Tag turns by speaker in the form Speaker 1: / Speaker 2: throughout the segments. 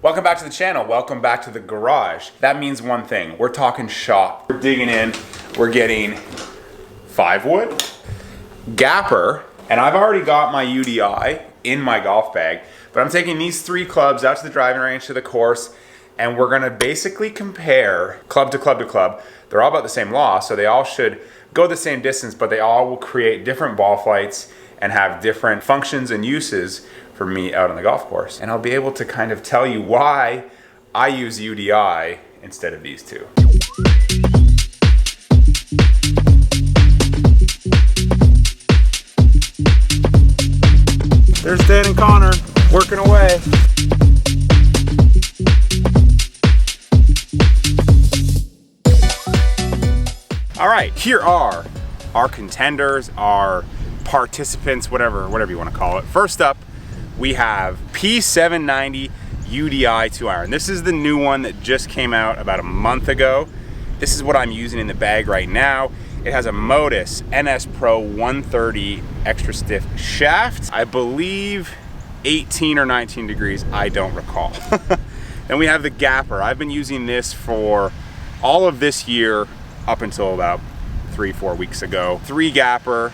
Speaker 1: Welcome back to the channel. Welcome back to the garage. That means one thing. We're talking shop. We're digging in. We're getting 5 wood, GAPR, and I've already got my UDI in my golf bag, but I'm taking these 3 clubs out to the driving range, to the course, and we're gonna basically compare club to club to club. They're all about the same law, so they all should go the same distance, but they all will create different ball flights and have different functions and uses for me out on the golf course. And I'll be able to kind of tell you why I use UDI instead of these 2. There's Dan and Connor working away. All right, here are our contenders, our participants, whatever you want to call it. First up, we have P790 UDI 2-iron. This is the new one that just came out about a month ago. This is what I'm using in the bag right now. It has a Modus NS Pro 130 extra stiff shaft. I believe 18 or 19 degrees, I don't recall. Then we have the GAPR. I've been using this for all of this year up until about 3-4 weeks ago. 3 GAPR,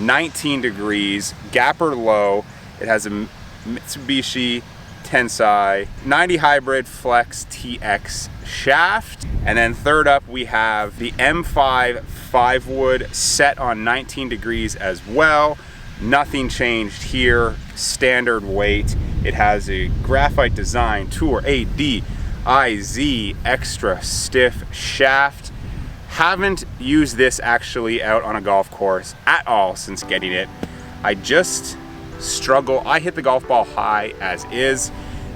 Speaker 1: 19 degrees, GAPR low. It has a Mitsubishi Tensai 90 hybrid flex TX shaft. And then third up, we have the M5 5 wood set on 19 degrees as well. Nothing changed here, standard weight. It has a graphite design Tour ADIZ extra stiff shaft. Haven't used this actually out on a golf course at all since getting it. I just struggle. I hit the golf ball high as is,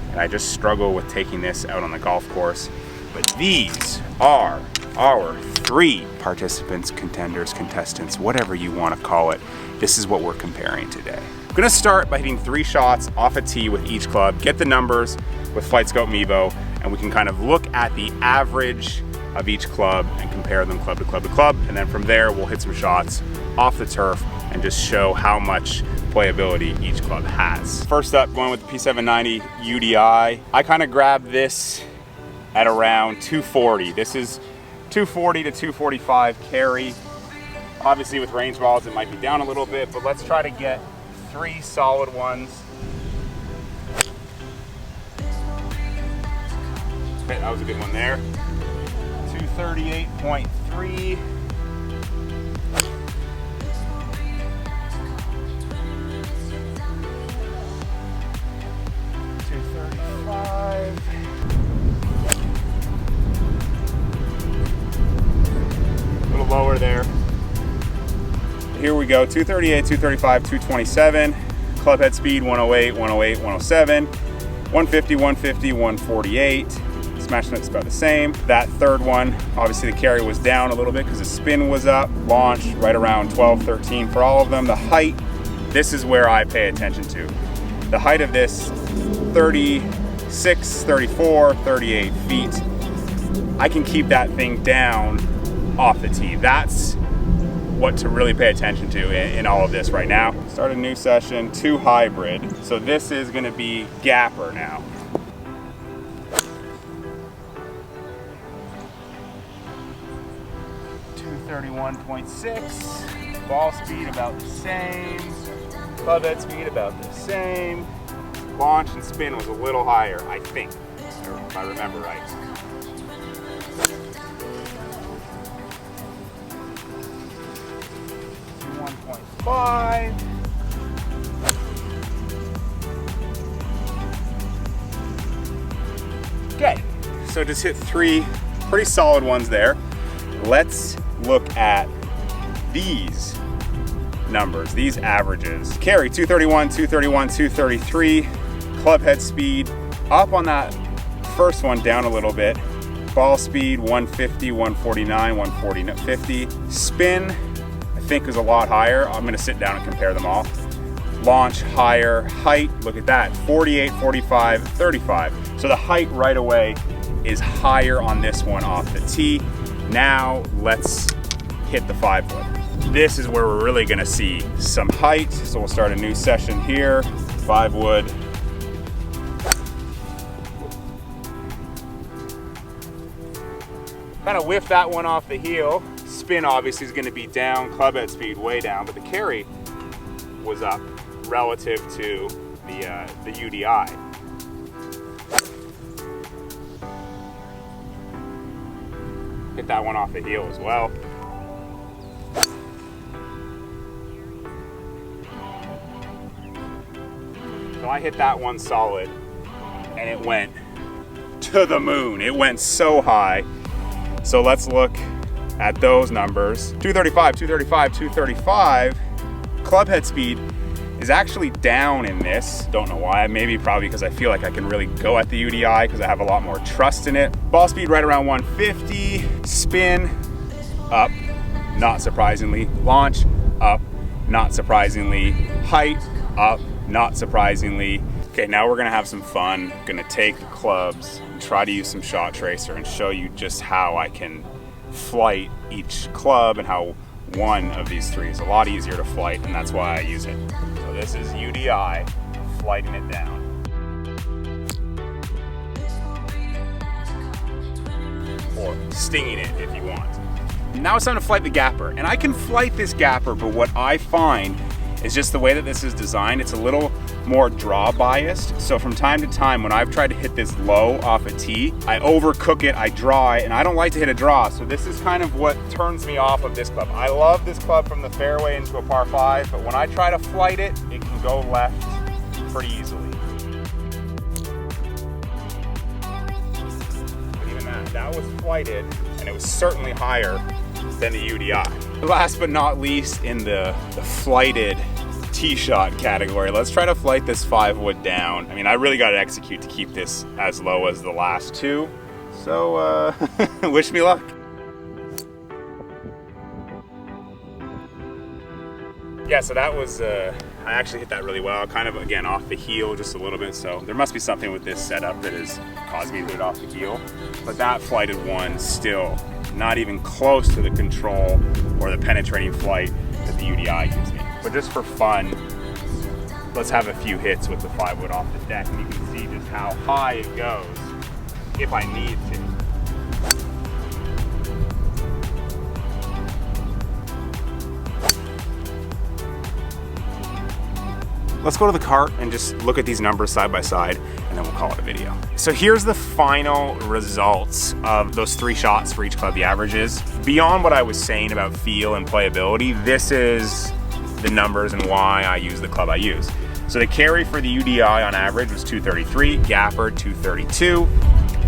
Speaker 1: and I just struggle with taking this out on the golf course. But these are our 3 participants, contenders, contestants, whatever you want to call it. This is what we're comparing today. I'm gonna start by hitting 3 shots off a tee with each club, get the numbers with FlightScope Mevo, and we can kind of look at the average of each club and compare them club to club to club. And then from there, we'll hit some shots off the turf and just show how much playability each club has. First up, going with the P790 UDI. I kind of grabbed this at around 240. This is 240 to 245 carry. Obviously with range balls, it might be down a little bit, but let's try to get 3 solid ones. Okay, that was a good one there. 238.3. 235. A little lower there. Here we go, 238, 235, 227. Club head speed, 108, 108, 107. 150, 150, 148. Smash nut's about the same. That third one, obviously the carry was down a little bit because the spin was up. Launch right around 12, 13 for all of them. The height, this is where I pay attention to. The height of this, 36, 34, 38 feet. I can keep that thing down off the tee. That's what to really pay attention to in all of this right now. Start a new session, 2 hybrid. So this is gonna be GAPR now. .6, ball speed about the same, club head speed about the same. Launch and spin was a little higher, I think, if I remember right. .5. Okay, so just hit 3 pretty solid ones there. Let's look at these numbers, these averages. Carry 231, 231, 233. Club head speed up on that first one, down a little bit. Ball speed 150, 149, 140, 50. Spin, I think, is a lot higher. I'm gonna sit down and compare them all. Launch higher. Height, look at that, 48, 45, 35. So the height right away is higher on this one off the tee. Now let's hit the 5 wood. This is where we're really gonna see some height. So we'll start a new session here. 5 wood. Kind of whiff that one off the heel. Spin obviously is going to be down, club head speed way down, but the carry was up relative to the UDI. Hit that one off the heel as well. So I hit that one solid and it went to the moon. It went so high. So let's look at those numbers. 235, 235, 235. Club head speed is actually down in this. Don't know why, maybe probably because I feel like I can really go at the UDI because I have a lot more trust in it. Ball speed right around 150. Spin up, not surprisingly. Launch up, not surprisingly. Height up, not surprisingly. Okay, now we're gonna have some fun. Gonna take the clubs, try to use some shot tracer and show you just how I can flight each club and how one of these three is a lot easier to flight, and that's why I use it. So this is UDI, flighting it down. Or stinging it if you want. Now it's time to flight the GAPR, and I can flight this GAPR, but what I find is just the way that this is designed, it's a little more draw biased. So from time to time, when I've tried to hit this low off a tee, I overcook it, I draw it, and I don't like to hit a draw. So this is kind of what turns me off of this club. I love this club from the fairway into a par 5, but when I try to flight it, it can go left pretty easily. But even that was flighted, and it was certainly higher than the UDI. Last but not least, in the flighted tee shot category, let's try to flight this 5-wood down. I mean, I really got to execute to keep this as low as the last two. So, wish me luck. Yeah, so that was, I actually hit that really well, kind of, again, off the heel just a little bit, so there must be something with this setup that has caused me to hit it off the heel. But that flighted one still not even close to the control or the penetrating flight that the UDI gives me. But just for fun, let's have a few hits with the 5-wood off the deck, and you can see just how high it goes if I need to. Let's go to the cart and just look at these numbers side by side, and then we'll call it a video. So here's the final results of those 3 shots for each club, the averages. Beyond what I was saying about feel and playability, this is the numbers and why I use the club I use. So the carry for the UDI on average was 233, GAPR 232,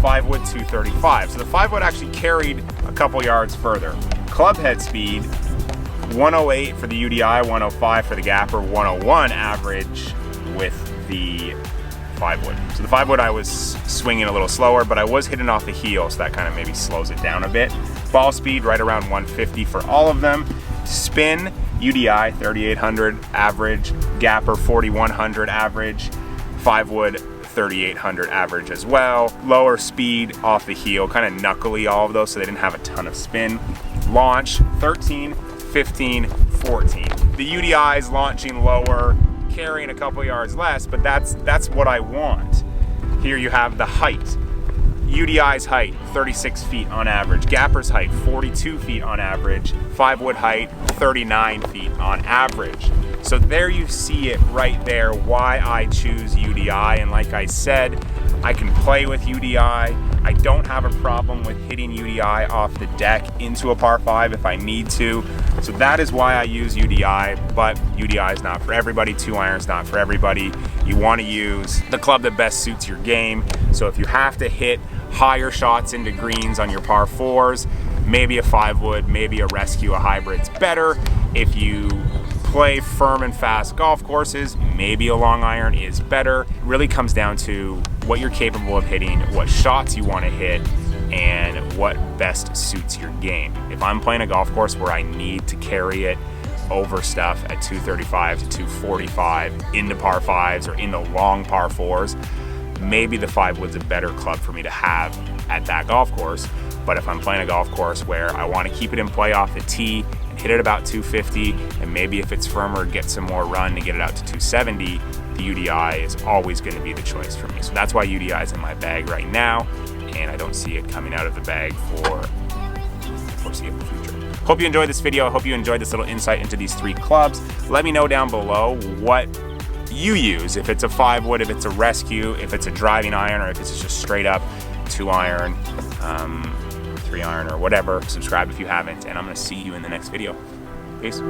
Speaker 1: 5-wood 235. So the 5-wood actually carried a couple yards further. Club head speed 108 for the UDI, 105 for the GAPR, 101 average with the 5-wood. So the 5-wood I was swinging a little slower, but I was hitting off the heel, so that kind of maybe slows it down a bit. Ball speed right around 150 for all of them. Spin, UDI 3800 average, GAPR 4100 average, 5-wood 3800 average as well. Lower speed off the heel, kind of knuckly all of those, so they didn't have a ton of spin. Launch 13, 15, 14. The UDI is launching lower, carrying a couple yards less, but that's what I want. Here you have the height. UDI's height, 36 feet on average. GAPR's height, 42 feet on average. 5-wood height, 39 feet on average. So there you see it right there, why I choose UDI. And like I said, I can play with UDI. I don't have a problem with hitting UDI off the deck into a par 5 if I need to. So that is why I use UDI, but UDI is not for everybody. 2-iron's not for everybody. You want to use the club that best suits your game. So if you have to hit higher shots into greens on your par 4s, maybe a 5-wood, maybe a rescue, a hybrid's better. If you play firm and fast golf courses, maybe a long iron is better. It really comes down to what you're capable of hitting, what shots you want to hit, and what best suits your game. If I'm playing a golf course where I need to carry it over stuff at 235 to 245 into par 5s or into long par 4s, maybe the 5-wood's a better club for me to have at that golf course. But if I'm playing a golf course where I want to keep it in play off the tee and hit it about 250, and maybe if it's firmer, get some more run to get it out to 270, the UDI is always going to be the choice for me. So that's why UDI is in my bag right now, and I don't see it coming out of the bag for foreseeable future. Hope you enjoyed this video. I hope you enjoyed this little insight into these 3 clubs. Let me know down below what you use, if it's a 5-wood, if it's a rescue, if it's a driving iron, or if it's just straight up 2-iron, 3-iron, or whatever. Subscribe if you haven't, and I'm gonna see you in the next video. Peace.